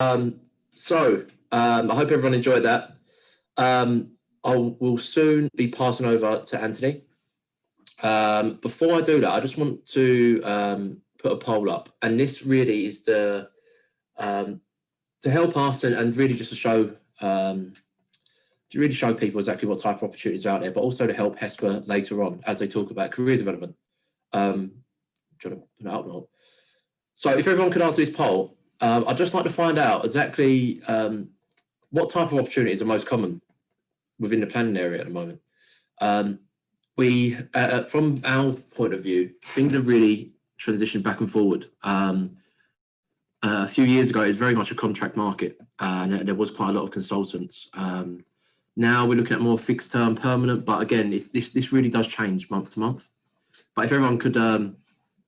I hope everyone enjoyed that. I will soon be passing over to Anthony. Before I do that, I just want to put a poll up, and this really is to help us and really just to really show people exactly what type of opportunities are out there, but also to help Hesper later on as they talk about career development. Do you want to put it up or not? So if everyone could answer this poll, I'd just like to find out exactly what type of opportunities are most common within the planning area at the moment. From our point of view, things have really transitioned back and forward. A few years ago, it was very much a contract market, and there was quite a lot of consultants. Now we're looking at more fixed term, permanent, but again, this really does change month to month. But if everyone could, go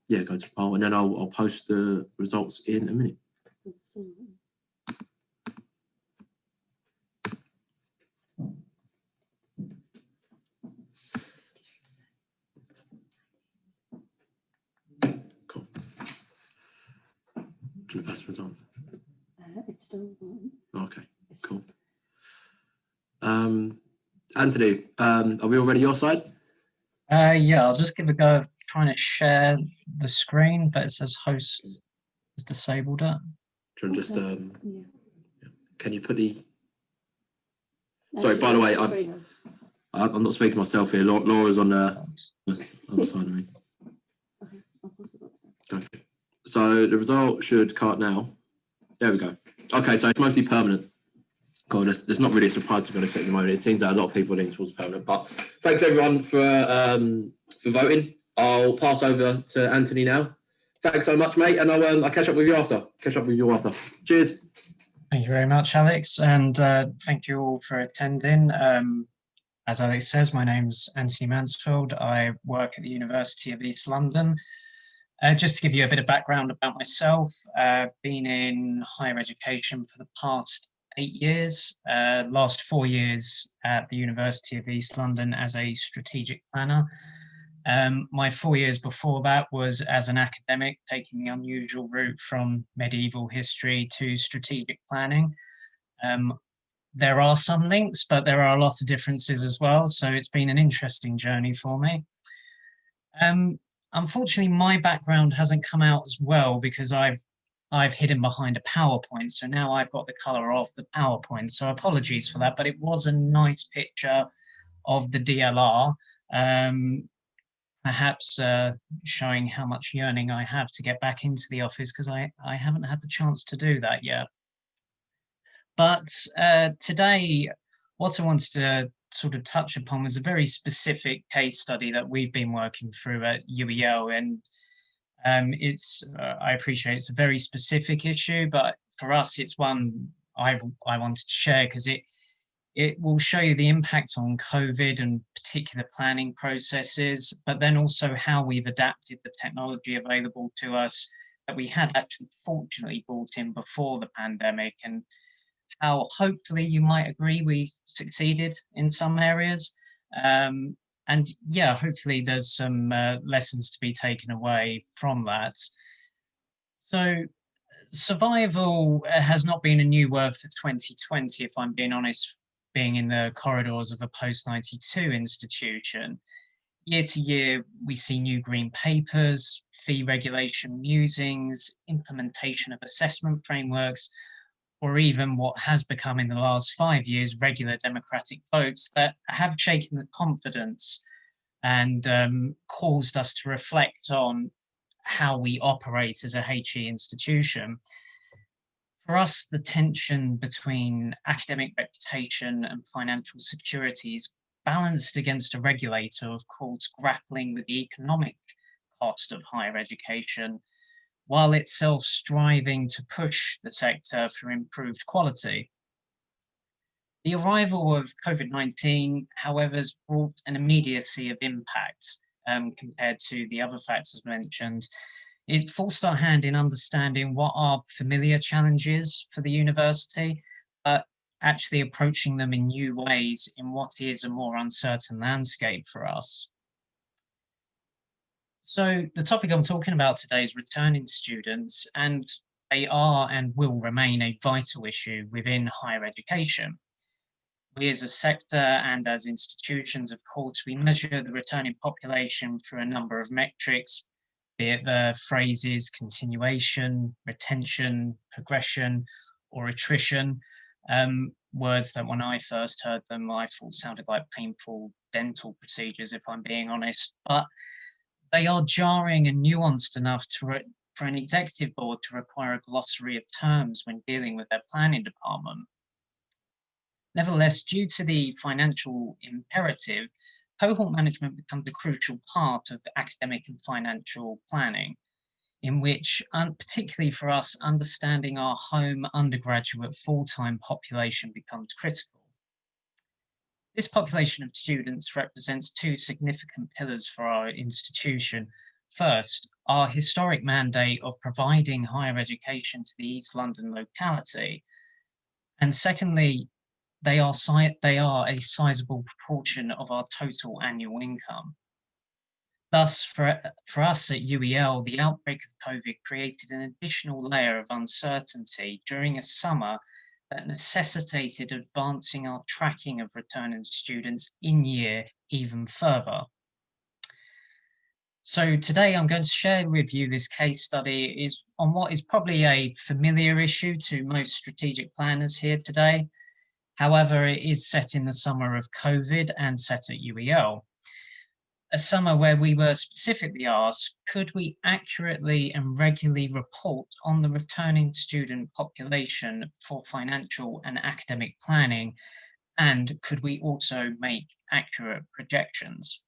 to the poll, and then I'll post the results in a minute. Cool. Do you pass the result? It's still on. Okay, cool. Anthony, are we already your side? Yeah, I'll just give a go of trying to share the screen, but it says host has disabled it. Do you want to just, can you put the... Sorry, by the way, I'm not speaking to myself here. Laura's on the other side of me. Okay. So the result should cut now. There we go. Okay, so it's mostly permanent. God, there's not really a surprise to be honest at the moment. It seems that a lot of people are leaning towards permanent. But thanks everyone for voting. I'll pass over to Anthony now. Thanks so much, mate, and I'll catch up with you after. Cheers. Thank you very much, Alex, and thank you all for attending. As Alex says, my name's Anthony Mansfield. I work at the University of East London. Just to give you a bit of background about myself, I've been in higher education for the past 8 years, last 4 years at the University of East London as a strategic planner. My 4 years before that was as an academic, taking the unusual route from medieval history to strategic planning. There are some links, but there are a lot of differences as well. So it's been an interesting journey for me. Unfortunately, my background hasn't come out as well because I've hidden behind a PowerPoint. So now I've got the color of the PowerPoint. So apologies for that, but it was a nice picture of the DLR. Perhaps showing how much yearning I have to get back into the office because I haven't had the chance to do that yet. But today, what I wanted to sort of touch upon was a very specific case study that we've been working through at UEL, and I appreciate it's a very specific issue, but for us, it's one I wanted to share because it will show you the impact on COVID and particular planning processes, but then also how we've adapted the technology available to us that we had actually fortunately brought in before the pandemic, and how hopefully you might agree we succeeded in some areas. And yeah, hopefully there's some lessons to be taken away from that. So survival has not been a new word for 2020, if I'm being honest, being in the corridors of a post-92 institution. Year to year, we see new green papers, fee regulation musings, implementation of assessment frameworks, or even what has become in the last 5 years, regular democratic votes that have shaken the confidence and caused us to reflect on how we operate as a HE institution. For us, the tension between academic reputation and financial security is balanced against a regulator, of course, grappling with the economic cost of higher education, while itself striving to push the sector for improved quality. The arrival of COVID-19, however, has brought an immediacy of impact compared to the other factors mentioned. It forced our hand in understanding what are familiar challenges for the university, but actually approaching them in new ways in what is a more uncertain landscape for us. So the topic I'm talking about today is returning students, and they are and will remain a vital issue within higher education. We as a sector and as institutions, of course, we measure the returning population through a number of metrics, be it the phrases continuation, retention, progression, or attrition. Words that when I first heard them, I thought sounded like painful dental procedures, if I'm being honest. But they are jarring and nuanced enough for an executive board to require a glossary of terms when dealing with their planning department. Nevertheless, due to the financial imperative, cohort management becomes a crucial part of academic and financial planning, in which, particularly for us, understanding our home undergraduate full-time population becomes critical. This population of students represents two significant pillars for our institution. First, our historic mandate of providing higher education to the East London locality. And secondly, they are a sizable proportion of our total annual income. Thus, for us at UEL, the outbreak of COVID created an additional layer of uncertainty during a summer that necessitated advancing our tracking of returning students in year even further. So today I'm going to share with you this case study on what is probably a familiar issue to most strategic planners here today. However, it is set in the summer of COVID and set at UEL. A summer where we were specifically asked, could we accurately and regularly report on the returning student population for financial and academic planning? And could we also make accurate projections?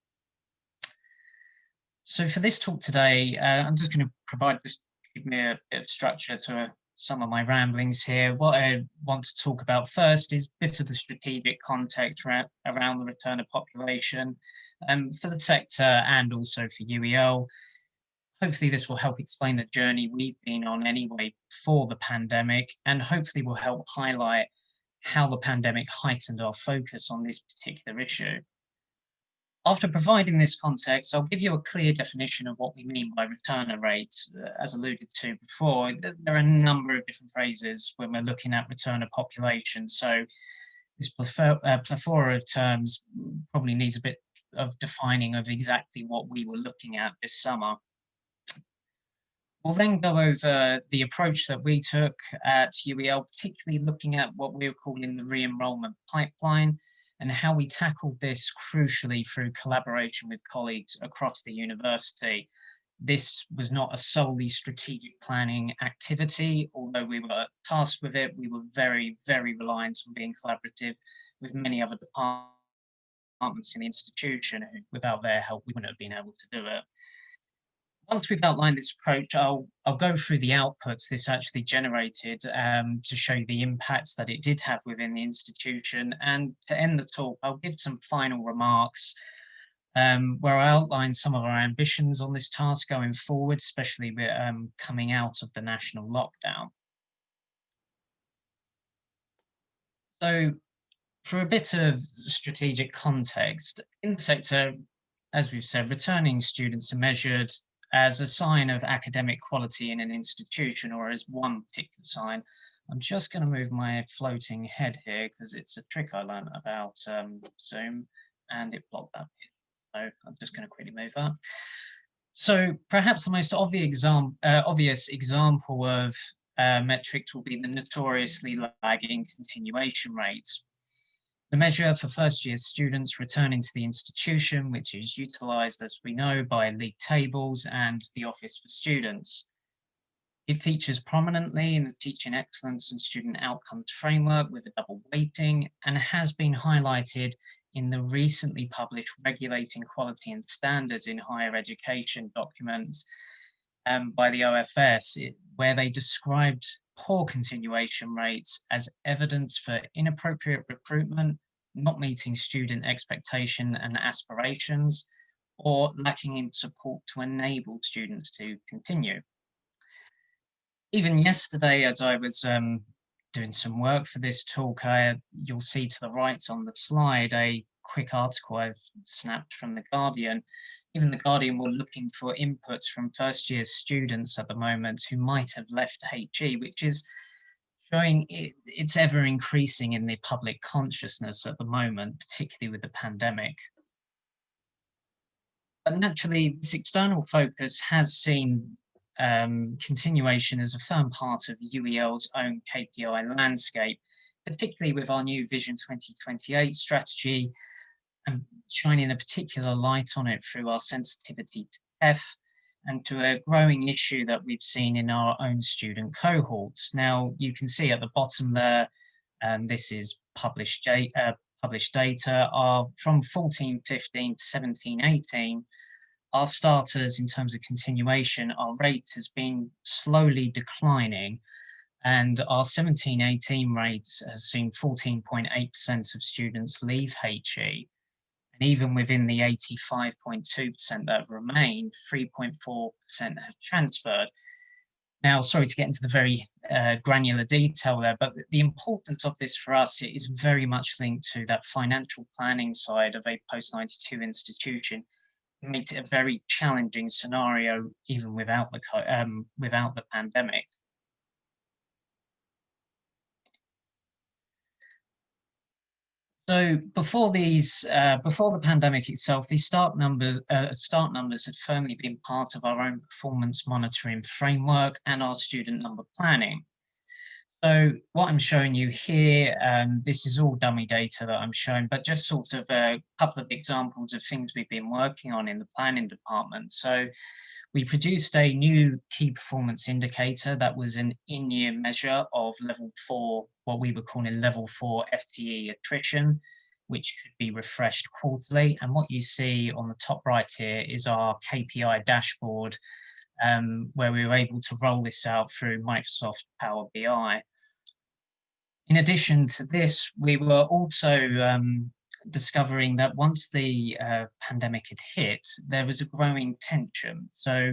So for this talk today, I'm just going to give me a bit of structure to some of my ramblings here. What I want to talk about first is a bit of the strategic context around the return of population for the sector and also for UEL. Hopefully this will help explain the journey we've been on anyway before the pandemic, and hopefully will help highlight how the pandemic heightened our focus on this particular issue. After providing this context, I'll give you a clear definition of what we mean by returner rate. As alluded to before, there are a number of different phrases when we're looking at returner population. So this plethora of terms probably needs a bit of defining of exactly what we were looking at this summer. We'll then go over the approach that we took at UEL, particularly looking at what we were calling the re-enrollment pipeline, and how we tackled this crucially through collaboration with colleagues across the university. This was not a solely strategic planning activity, although we were tasked with it. We were very, very reliant on being collaborative with many other departments in the institution. Without their help, we wouldn't have been able to do it. Once we've outlined this approach, I'll go through the outputs this actually generated to show you the impacts that it did have within the institution. And to end the talk, I'll give some final remarks where I outline some of our ambitions on this task going forward, especially with coming out of the national lockdown. So for a bit of strategic context, in the sector, as we've said, returning students are measured as a sign of academic quality in an institution, or as one particular sign. I'm just going to move my floating head here because it's a trick I learned about Zoom, and it blocked that bit. So I'm just going to quickly move that. So perhaps the most obvious example of metrics will be the notoriously lagging continuation rate. The measure for first-year students returning to the institution, which is utilised, as we know, by league tables and the Office for Students. It features prominently in the Teaching Excellence and Student Outcomes Framework with a double weighting, and has been highlighted in the recently published Regulating Quality and Standards in Higher Education document by the OFS, where they described poor continuation rates as evidence for inappropriate recruitment, not meeting student expectation and aspirations, or lacking in support to enable students to continue. Even yesterday, as I was doing some work for this talk, you'll see to the right on the slide a quick article I've snapped from The Guardian. Even The Guardian were looking for inputs from first-year students at the moment who might have left HE, which is showing it's ever increasing in the public consciousness at the moment, particularly with the pandemic. But naturally, this external focus has seen continuation as a firm part of UEL's own KPI landscape, particularly with our new Vision 2028 strategy, and shining a particular light on it through our sensitivity to TEF and to a growing issue that we've seen in our own student cohorts. Now, you can see at the bottom there, this is published data, are from 14-15 to 17-18. Our starters, in terms of continuation, our rate has been slowly declining, and our 17-18 rates has seen 14.8% of students leave HE. And even within the 85.2% that remain, 3.4% have transferred. Now, sorry to get into the very granular detail there, but the importance of this for us is very much linked to that financial planning side of a post-92 institution. It makes it a very challenging scenario, even without the pandemic. So before the pandemic itself, these start numbers had firmly been part of our own performance monitoring framework and our student number planning. So what I'm showing you here, this is all dummy data that I'm showing, but just sort of a couple of examples of things we've been working on in the planning department. So we produced a new key performance indicator that was an in-year measure of level 4, what we were calling level 4 FTE attrition, which could be refreshed quarterly. And what you see on the top right here is our KPI dashboard, where we were able to roll this out through Microsoft Power BI. In addition to this, we were also discovering that once the pandemic had hit, there was a growing tension. So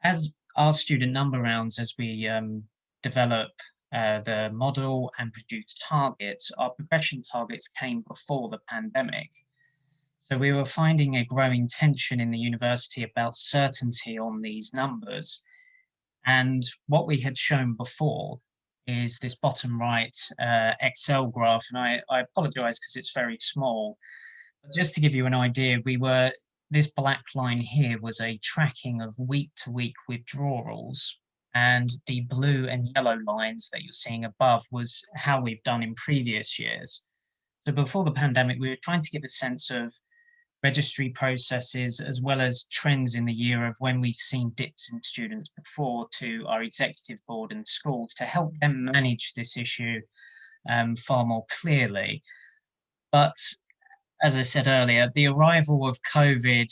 as our student number rounds, as we develop the model and produce targets, our progression targets came before the pandemic. So we were finding a growing tension in the university about certainty on these numbers. And what we had shown before is this bottom right Excel graph, and I apologize because it's very small, but just to give you an idea, this black line here was a tracking of week-to-week withdrawals, and the blue and yellow lines that you're seeing above was how we've done in previous years. So before the pandemic, we were trying to give a sense of registry processes as well as trends in the year of when we've seen dips in students before to our executive board and schools to help them manage this issue far more clearly. But as I said earlier, the arrival of COVID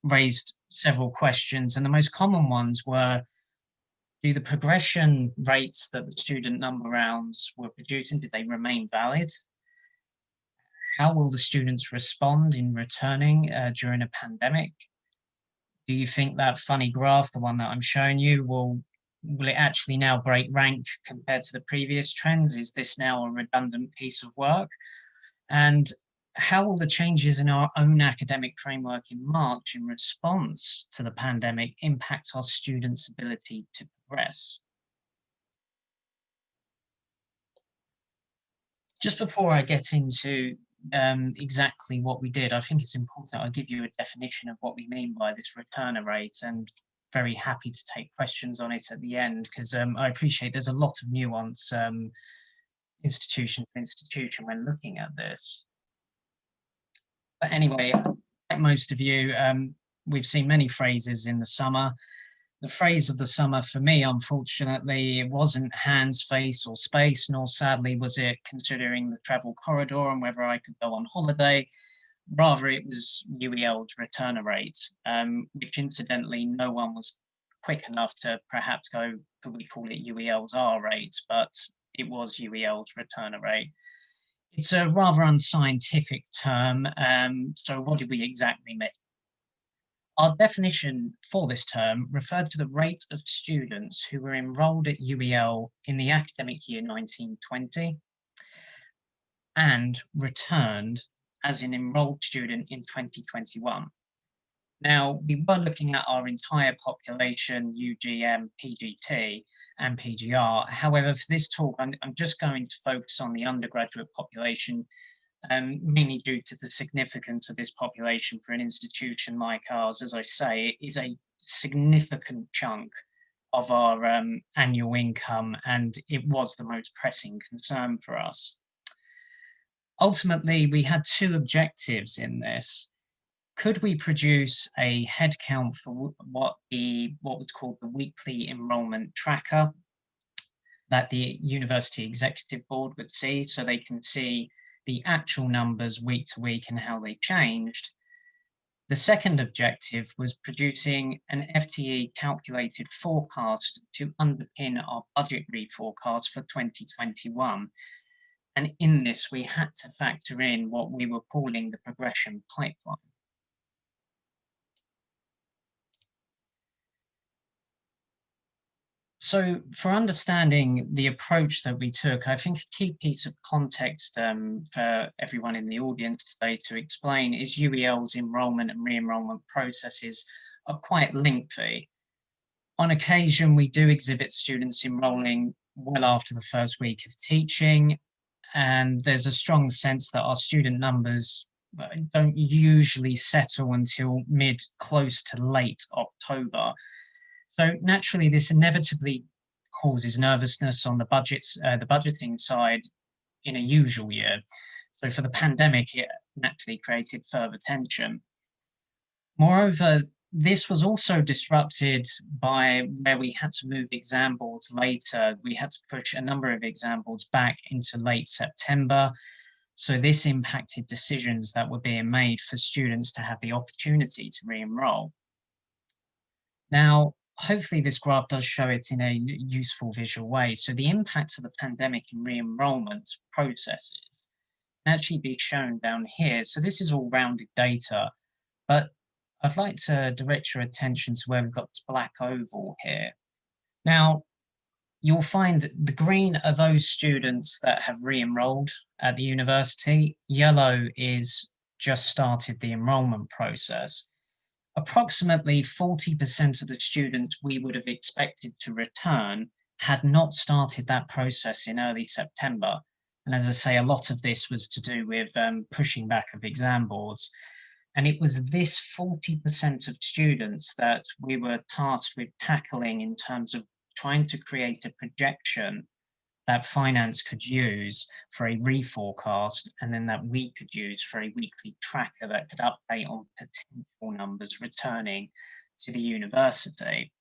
raised several questions, and the most common ones were, do the progression rates that the student number rounds were producing, did they remain valid? How will the students respond in returning during a pandemic? Do you think that funny graph, the one that I'm showing you, will it actually now break rank compared to the previous trends? Is this now a redundant piece of work? And how will the changes in our own academic framework in March in response to the pandemic impact our students' ability to progress? Just before I get into exactly what we did, I think it's important I give you a definition of what we mean by this returner rate, and very happy to take questions on it at the end, because I appreciate there's a lot of nuance institution to institution when looking at this. But anyway, like most of you, we've seen many phrases in the summer. The phrase of the summer for me, unfortunately, it wasn't hands, face, or space, nor sadly was it considering the travel corridor and whether I could go on holiday. Rather, it was UEL's returner rate, which incidentally, no one was quick enough to perhaps go, could we call it UEL's R rate, but it was UEL's returner rate. It's a rather unscientific term, so what did we exactly mean? Our definition for this term referred to the rate of students who were enrolled at UEL in the academic year 1920 and returned as an enrolled student in 2021. Now, we were looking at our entire population, UGM, PGT, and PGR. However, for this talk, I'm just going to focus on the undergraduate population, mainly due to the significance of this population for an institution like ours. As I say, it is a significant chunk of our annual income, and it was the most pressing concern for us. Ultimately, we had two objectives in this. Could we produce a headcount for what was called the weekly enrollment tracker that the University Executive Board would see, so they can see the actual numbers week to week and how they changed? The second objective was producing an FTE calculated forecast to underpin our budget reforecast for 2021. And in this, we had to factor in what we were calling the progression pipeline. So for understanding the approach that we took, I think a key piece of context for everyone in the audience today to explain is UEL's enrolment and re-enrolment processes are quite lengthy. On occasion, we do exhibit students enrolling well after the first week of teaching, and there's a strong sense that our student numbers don't usually settle until close to late October. So naturally, this inevitably causes nervousness on the budgeting side in a usual year. So for the pandemic, it naturally created further tension. Moreover, this was also disrupted by where we had to move exam boards later. We had to push a number of exam boards back into late September. So this impacted decisions that were being made for students to have the opportunity to re-enroll. Now, hopefully this graph does show it in a useful visual way. So the impact of the pandemic in re-enrollment processes can actually be shown down here. So this is all rounded data, but I'd like to direct your attention to where we've got this black oval here. Now, you'll find that the green are those students that have re-enrolled at the university. Yellow is just started the enrollment process. Approximately 40% of the students we would have expected to return had not started that process in early September. And as I say, a lot of this was to do with pushing back of exam boards. And it was this 40% of students that we were tasked with tackling in terms of trying to create a projection that finance could use for a reforecast, and then that we could use for a weekly tracker that could update on potential numbers returning to the university.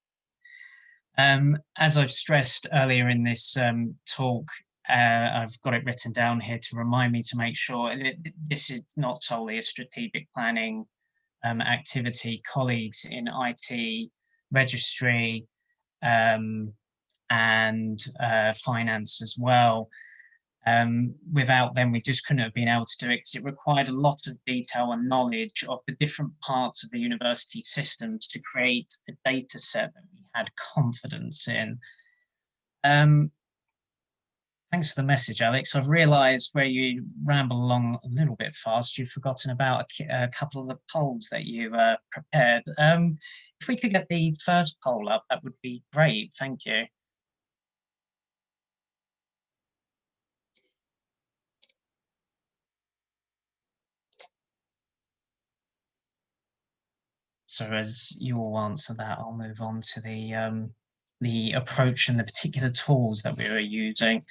As I've stressed earlier in this talk, I've got it written down here to remind me to make sure this is not solely a strategic planning activity. Colleagues in IT, registry, and finance as well. Without them, we just couldn't have been able to do it because it required a lot of detail and knowledge of the different parts of the university systems to create a data set that we had confidence in. Thanks for the message, Alex. I've realised where you ramble along a little bit fast, you've forgotten about a couple of the polls that you prepared. If we could get the first poll up, that would be great. Thank you. So as you all answer that, I'll move on to the approach and the particular tools that we were using.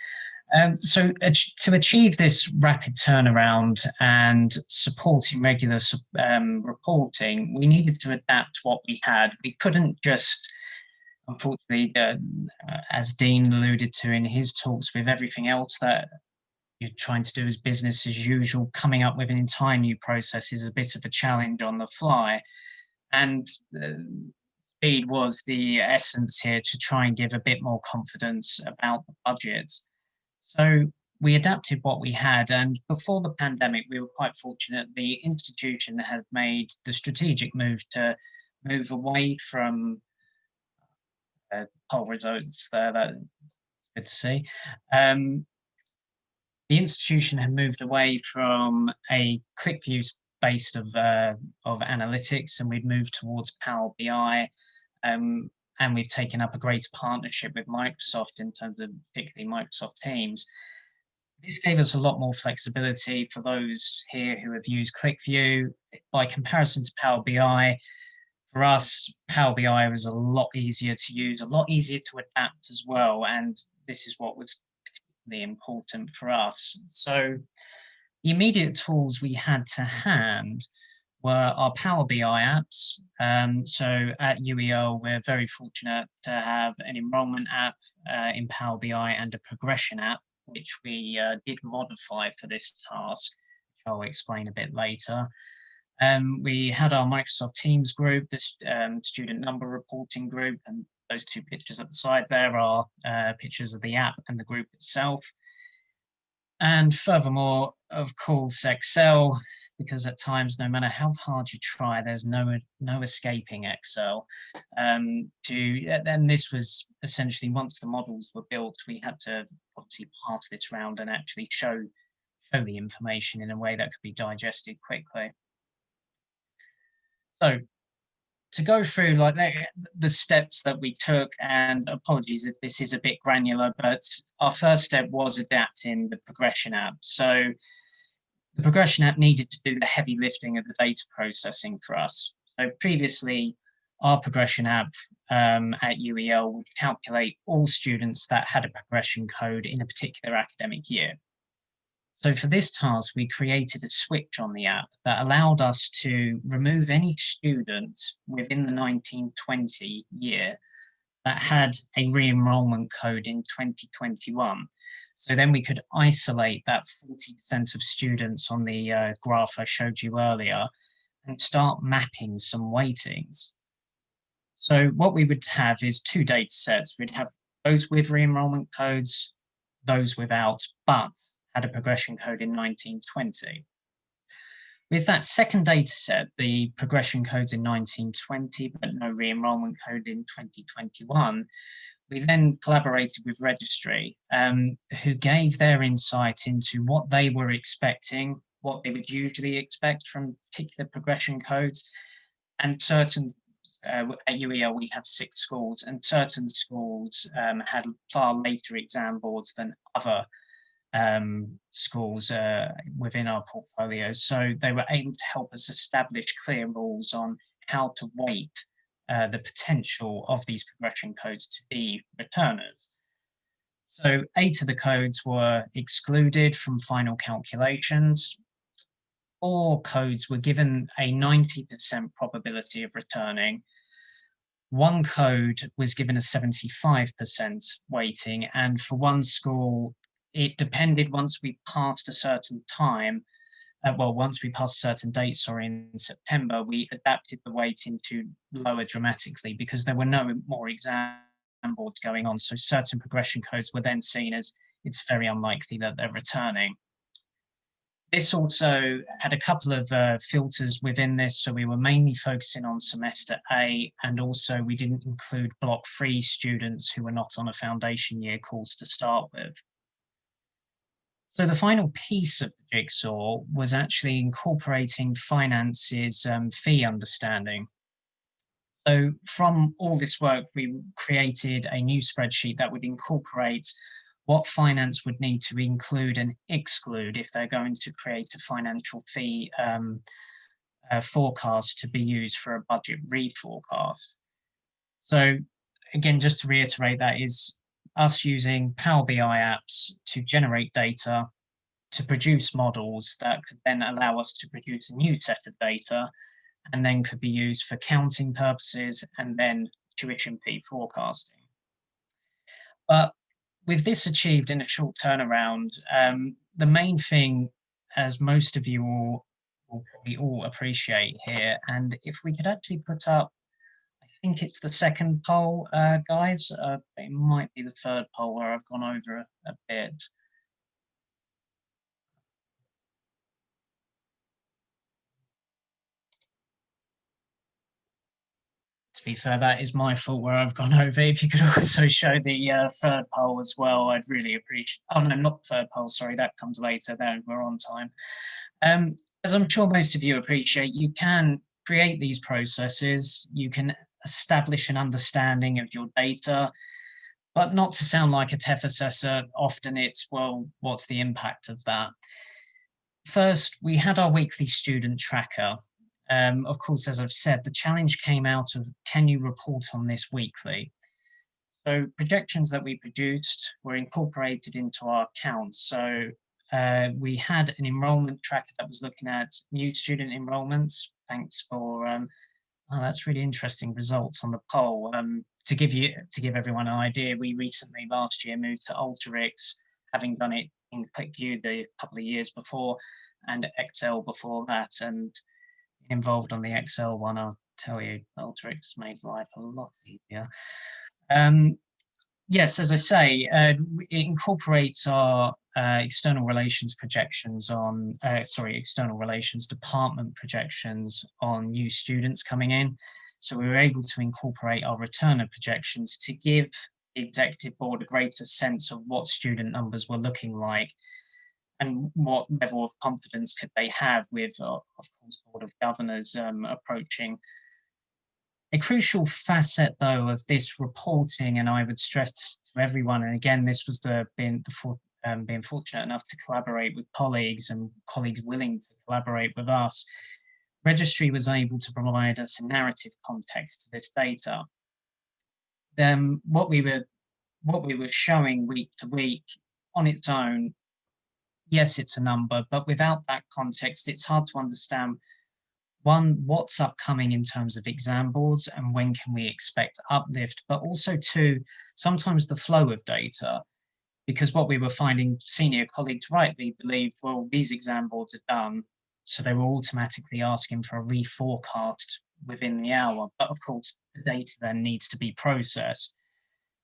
So to achieve this rapid turnaround and supporting regular reporting, we needed to adapt what we had. We couldn't just, unfortunately, as Dean alluded to in his talks, with everything else that you're trying to do as business as usual, coming up with an entire new process is a bit of a challenge on the fly. And speed was the essence here to try and give a bit more confidence about the budget. So we adapted what we had, and before the pandemic, we were quite fortunate. The institution had made the strategic move to move away from poll results there, that's good to see, the institution had moved away from a ClickView based of analytics, and we'd moved towards Power BI, and we've taken up a greater partnership with Microsoft in terms of particularly Microsoft Teams. This gave us a lot more flexibility for those here who have used ClickView. By comparison to Power BI, for us, Power BI was a lot easier to use, a lot easier to adapt as well, and this is what was particularly important for us. So the immediate tools we had to hand were our Power BI apps. So at UEL, we're very fortunate to have an enrollment app in Power BI and a progression app, which we did modify for this task, which I'll explain a bit later. We had our Microsoft Teams group, this student number reporting group, and those two pictures at the side there are pictures of the app and the group itself. And furthermore, of course, Excel, because at times, no matter how hard you try, there's no escaping Excel. And this was essentially, once the models were built, we had to obviously pass this around and actually show the information in a way that could be digested quickly. So to go through like the steps that we took, and apologies if this is a bit granular, but our first step was adapting the progression app. So the progression app needed to do the heavy lifting of the data processing for us. So previously, our progression app at UEL would calculate all students that had a progression code in a particular academic year. So for this task, we created a switch on the app that allowed us to remove any student within the 1920 year that had a re-enrollment code in 2021. So then we could isolate that 40% of students on the graph I showed you earlier and start mapping some weightings. So what we would have is two data sets. We'd have those with re-enrollment codes, those without, but had a progression code in 1920. With that second data set, the progression codes in 1920, but no re-enrollment code in 2021, we then collaborated with Registry, who gave their insight into what they were expecting, what they would usually expect from particular progression codes, and certain at UEL we have 6 schools, and certain schools had far later exam boards than other schools within our portfolio. So they were able to help us establish clear rules on how to weight the potential of these progression codes to be returners. So 8 of the codes were excluded from final calculations. 4 codes were given a 90% probability of returning. 1 code was given a 75% weighting, and for 1 school, it depended once we passed a certain time. Once we passed a certain date, in September, we adapted the weighting to lower dramatically because there were no more exam boards going on. So certain progression codes were then seen as it's very unlikely that they're returning. This also had a couple of filters within this. So we were mainly focusing on semester A, and also we didn't include block 3 students who were not on a foundation year course to start with. So the final piece of the jigsaw was actually incorporating finance's fee understanding. So from all this work, we created a new spreadsheet that would incorporate what finance would need to include and exclude if they're going to create a financial fee forecast to be used for a budget reforecast. So again, just to reiterate, that is us using Power BI apps to generate data, to produce models that could then allow us to produce a new set of data, and then could be used for counting purposes and then tuition fee forecasting. But with this achieved in a short turnaround, the main thing, as most of you will probably all appreciate here, and if we could actually put up, I think it's the second poll, guys, it might be the third poll where I've gone over a bit. To be fair, that is my fault where I've gone over. If you could also show the third poll as well, I'd really appreciate. Oh no, not the third poll. Sorry, that comes later. Then we're on time. As I'm sure most of you appreciate, you can create these processes. You can establish an understanding of your data, but not to sound like a TEF assessor. Often it's, well, what's the impact of that? First, we had our weekly student tracker. Of course, as I've said, the challenge came out of, can you report on this weekly? So projections that we produced were incorporated into our accounts. So we had an enrollment tracker that was looking at new student enrollments. Thanks for, oh, that's really interesting results on the poll. To give everyone an idea, we recently last year moved to Alteryx, having done it in ClickView the couple of years before, and Excel before that, and involved on the Excel one, I'll tell you, Alteryx made life a lot easier. Yes, as I say, it incorporates our external relations projections on, external relations department projections on new students coming in. So we were able to incorporate our returner projections to give the executive board a greater sense of what student numbers were looking like and what level of confidence could they have with, of course, Board of Governors approaching. A crucial facet, though, of this reporting, and I would stress to everyone, and again, this was being fortunate enough to collaborate with colleagues and colleagues willing to collaborate with us, Registry was able to provide us a narrative context to this data. Then what we were showing week to week on its own, yes, it's a number, but without that context, it's hard to understand, one, what's upcoming in terms of exam boards and when can we expect uplift, but also two, sometimes the flow of data, because what we were finding, senior colleagues rightly believed, well, these exam boards are done, so they were automatically asking for a reforecast within the hour, but of course the data then needs to be processed.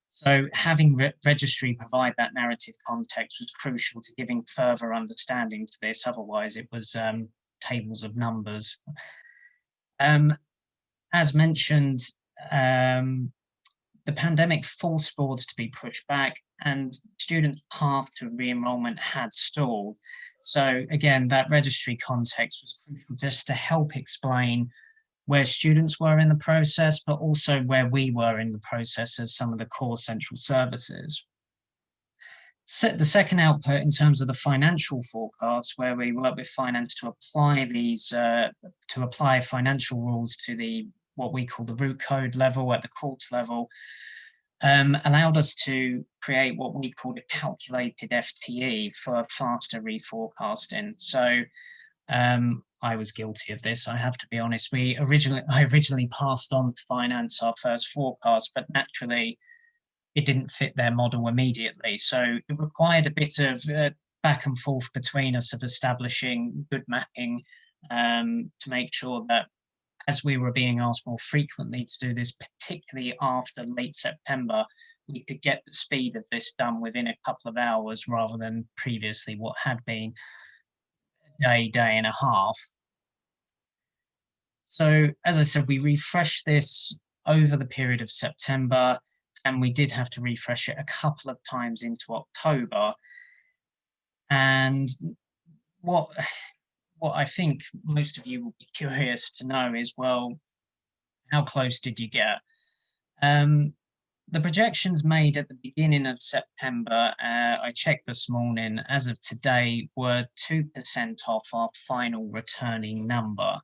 So having Registry provide that narrative context was crucial to giving further understanding to this. Otherwise, it was tables of numbers. As mentioned, the pandemic forced boards to be pushed back and students' path to re-enrollment had stalled. So again, that Registry context was crucial just to help explain where students were in the process, but also where we were in the process as some of the core central services. The second output in terms of the financial forecast, where we work with finance to apply these, to apply financial rules to what we call the root code level at the courts level, allowed us to create what we called a calculated FTE for faster reforecasting. So I was guilty of this, I have to be honest. I originally passed on to finance our first forecast, but naturally it didn't fit their model immediately. So it required a bit of back and forth between us of establishing good mapping to make sure that as we were being asked more frequently to do this, particularly after late September, we could get the speed of this done within a couple of hours rather than previously what had been a day and a half. So as I said, we refreshed this over the period of September, and we did have to refresh it a couple of times into October. And what I think most of you will be curious to know is, well, how close did you get? The projections made at the beginning of September, I checked this morning, as of today, were 2% off our final returning number.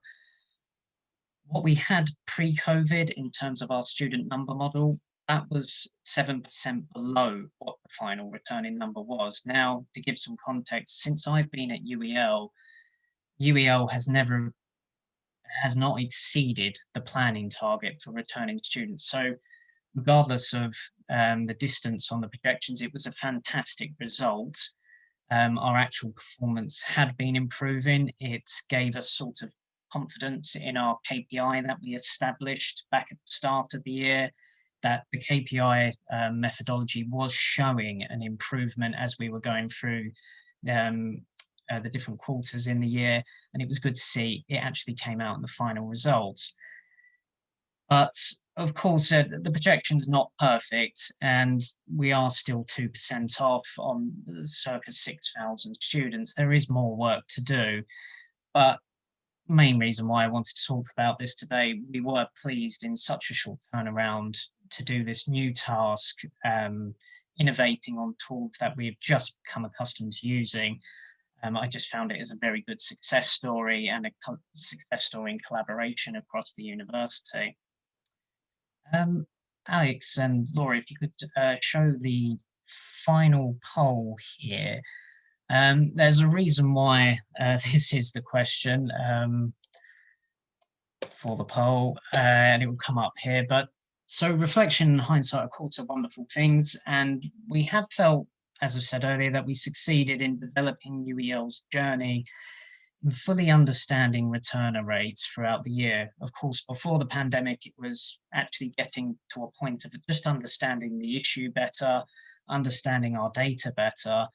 What we had pre-COVID in terms of our student number model, that was 7% below what the final returning number was. Now, to give some context, since I've been at UEL has not exceeded the planning target for returning students. So regardless of the distance on the projections, it was a fantastic result. Our actual performance had been improving. It gave us sort of confidence in our KPI that we established back at the start of the year, that the KPI methodology was showing an improvement as we were going through the different quarters in the year, and it was good to see it actually came out in the final results. But of course, the projection's not perfect, and we are still 2% off on circa 6,000 students. There is more work to do, but main reason why I wanted to talk about this today, we were pleased in such a short turnaround to do this new task, innovating on tools that we've just become accustomed to using. I just found it as a very good success story, and a success story in collaboration across the university. Alex and Laura, if you could show the final poll here. There's a reason why this is the question for the poll, and it will come up here. But so reflection and hindsight, of course, are wonderful things, and we have felt, as I said earlier, that we succeeded in developing UEL's journey in fully understanding returner rates throughout the year. Of course, before the pandemic, it was actually getting to a point of just understanding the issue better, understanding our data better.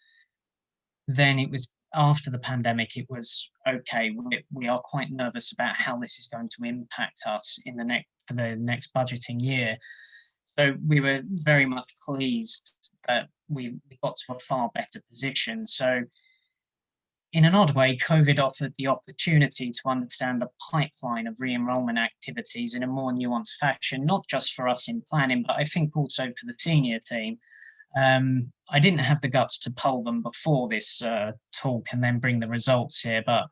Then it was after the pandemic, it was okay, we are quite nervous about how this is going to impact us in for the next budgeting year. So we were very much pleased that we got to a far better position. So in an odd way, COVID offered the opportunity to understand the pipeline of re-enrollment activities in a more nuanced fashion, not just for us in planning, but I think also for the senior team. I didn't have the guts to poll them before this talk and then bring the results here, but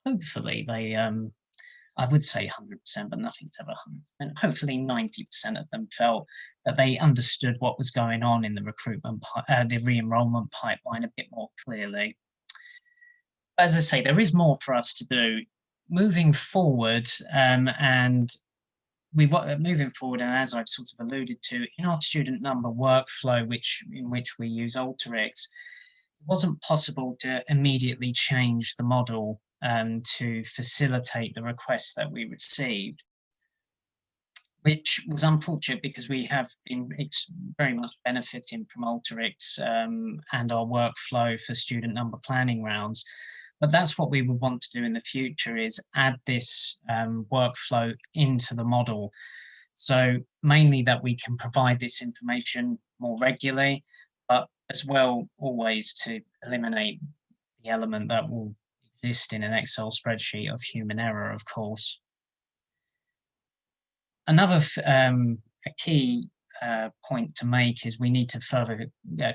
hopefully they, I would say 100%, but nothing's ever 100%. Hopefully 90% of them felt that they understood what was going on in the recruitment, the re-enrollment pipeline a bit more clearly. As I say, there is more for us to do moving forward, and moving forward, and as I've sort of alluded to, in our student number workflow, in which we use Alteryx, it wasn't possible to immediately change the model to facilitate the requests that we received, which was unfortunate because we have been very much benefiting from Alteryx and our workflow for student number planning rounds. But that's what we would want to do in the future, is add this workflow into the model. So mainly that we can provide this information more regularly, but as well always to eliminate the element that will exist in an Excel spreadsheet of human error, of course. Another a key point to make is we need to further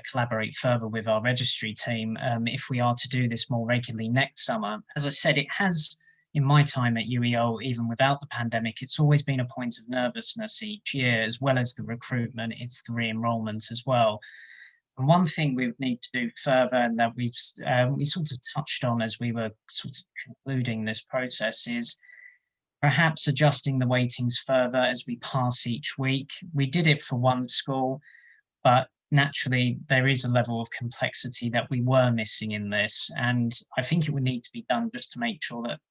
collaborate further with our registry team if we are to do this more regularly next summer. As I said, it has, in my time at UEL, even without the pandemic, it's always been a point of nervousness each year, as well as the recruitment, it's the re-enrollment as well. And one thing we need to do further, and that we sort of touched on as we were sort of concluding this process, is perhaps adjusting the weightings further as we pass each week. We did it for one school, but naturally there is a level of complexity that we were missing in this. And I think it would need to be done just to make sure that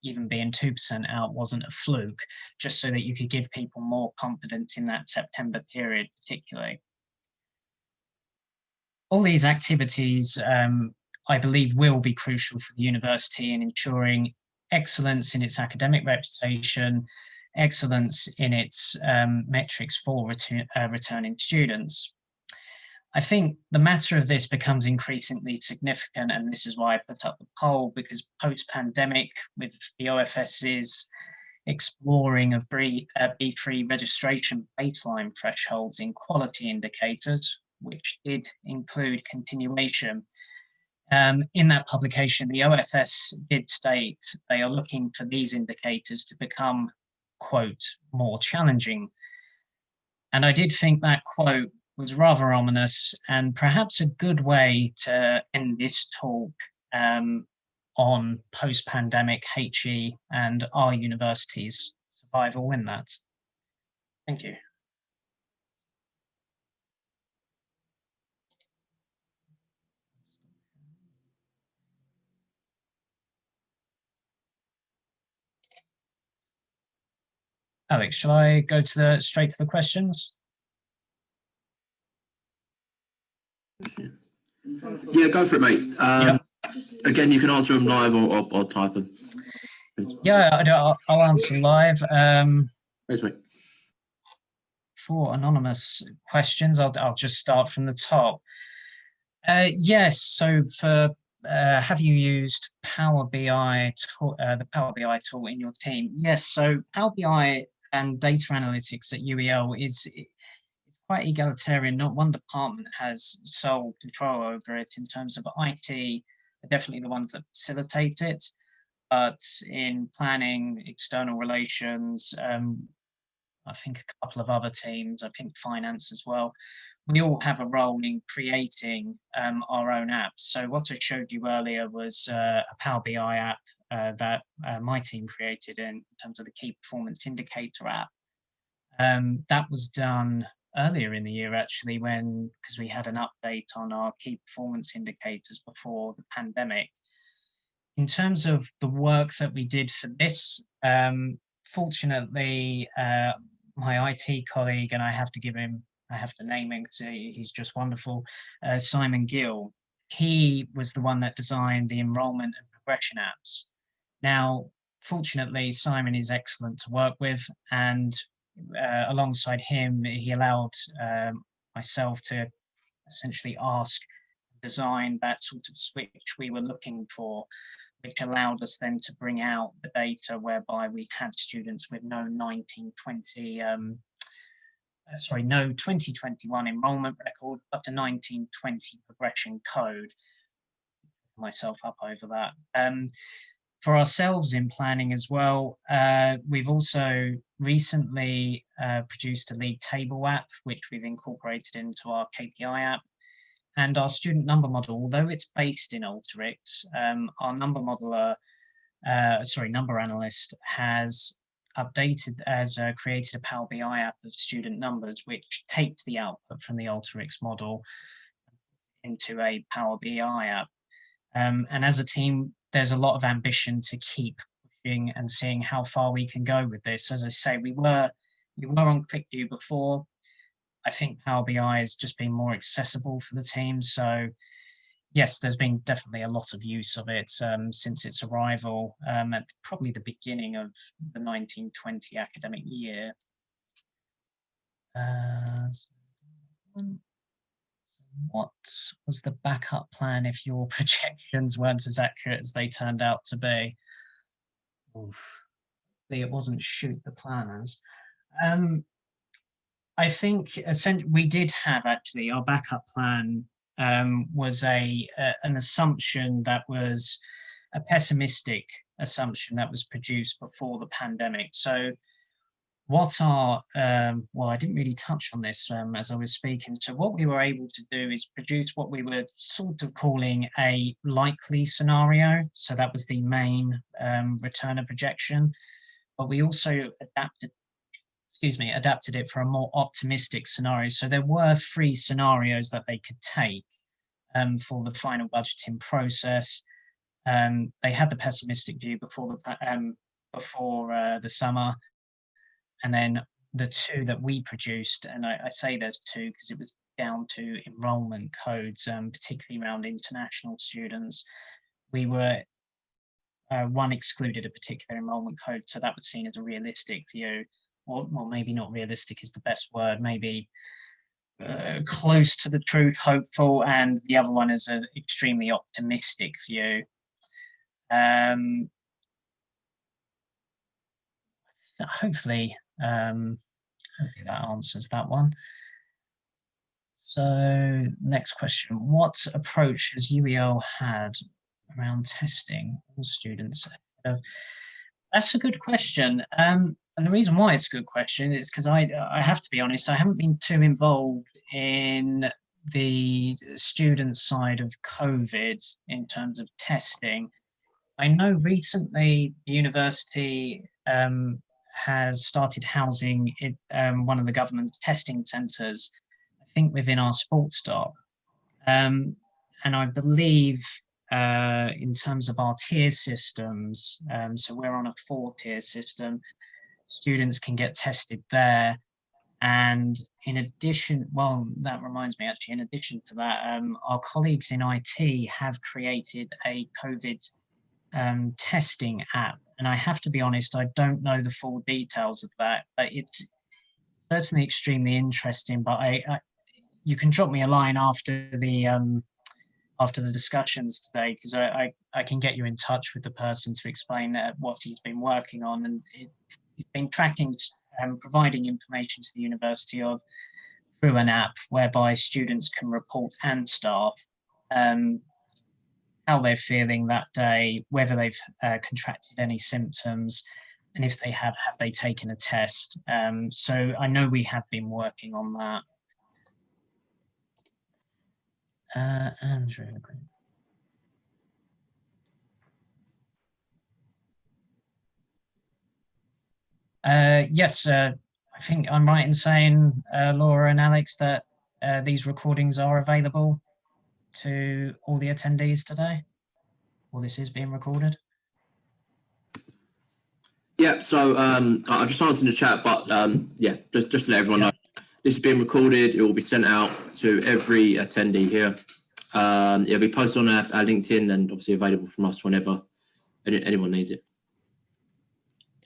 even being 2% out wasn't a fluke, just so that you could give people more confidence in that September period particularly. All these activities, I believe, will be crucial for the university in ensuring excellence in its academic reputation, excellence in its metrics for returning students. I think the matter of this becomes increasingly significant, and this is why I put up the poll, because post-pandemic, with the OFS's exploring of B3 registration baseline thresholds in quality indicators, which did include continuation, in that publication, the OFS did state they are looking for these indicators to become, quote, more challenging. And I did think that quote was rather ominous, and perhaps a good way to end this talk on post-pandemic HE and our university's survival in that. Thank you. Alex, shall I go straight to the questions? Yeah, go for it, mate. Yep. Again, you can answer them live or type them. Yeah, I'll answer live. Thanks, mate. for anonymous questions, I'll just start from the top. Yes, so for have you used Power BI, the Power BI tool in your team? Yes, so Power BI and data analytics at UEL is it's quite egalitarian. Not one department has sole control over it in terms of IT, are definitely the ones that facilitate it. But in planning, external relations, I think a couple of other teams, I think finance as well, we all have a role in creating our own apps. So what I showed you earlier was a Power BI app that my team created in terms of the key performance indicator app. That was done earlier in the year actually, because we had an update on our key performance indicators before the pandemic. In terms of the work that we did for this, fortunately, my IT colleague, and I have to name him because he's just wonderful, Simon Gill, he was the one that designed the enrollment and progression apps. Now, fortunately, Simon is excellent to work with, and alongside him, he allowed myself to essentially design that sort of switch we were looking for, which allowed us then to bring out the data whereby we had students with no 2021 enrollment record, but a 1920 progression code. Myself up over that. For ourselves in planning as well, we've also recently produced a league table app, which we've incorporated into our KPI app. And our student number model, although it's based in Alteryx, our number analyst has created a Power BI app of student numbers, which takes the output from the Alteryx model into a Power BI app. And as a team, there's a lot of ambition to keep pushing and seeing how far we can go with this. As I say, we were on ClickView before. I think Power BI has just been more accessible for the team. So yes, there's been definitely a lot of use of it since its arrival at probably the beginning of the 1920 academic year. What was the backup plan if your projections weren't as accurate as they turned out to be? Oof. It wasn't shoot the planners. I think we did have actually our backup plan was an assumption that was a pessimistic assumption that was produced before the pandemic. So well, I didn't really touch on this as I was speaking. So what we were able to do is produce what we were sort of calling a likely scenario. So that was the main returner projection, but we also adapted it for a more optimistic scenario. So there were 3 scenarios that they could take for the final budgeting process. They had the pessimistic view before the summer, and then the 2 that we produced, and I say there's 2 because it was down to enrollment codes, particularly around international students. We were one excluded a particular enrollment code, so that was seen as a realistic view. Or maybe not realistic is the best word, maybe close to the truth, hopeful, and the other one is an extremely optimistic view. Hopefully that answers that one. So next question, what approach has UEL had around testing all students? That's a good question. And the reason why it's a good question is because I have to be honest, I haven't been too involved in the student side of COVID in terms of testing. I know recently the university has started housing one of the government's testing centres, I think within our sports dock. And I believe in terms of our tier systems, so we're on a 4-tier system, students can get tested there. And in addition, well, that reminds me actually, in addition to that, our colleagues in IT have created a COVID testing app. And I have to be honest, I don't know the full details of that, but it's certainly extremely interesting, but you can drop me a line after the discussions today, because I can get you in touch with the person to explain what he's been working on, and he's been tracking and providing information to the university through an app whereby students can report, and staff, how they're feeling that day, whether they've contracted any symptoms, and if they have they taken a test. So I know we have been working on that. Andrew. Yes, I think I'm right in saying, Laura and Alex, that these recordings are available to all the attendees today, or this is being recorded. Yeah, so I've just answered in the chat, but yeah, just to let everyone know, this is being recorded. It will be sent out to every attendee here. It'll be posted on our LinkedIn, and obviously available from us whenever anyone needs it.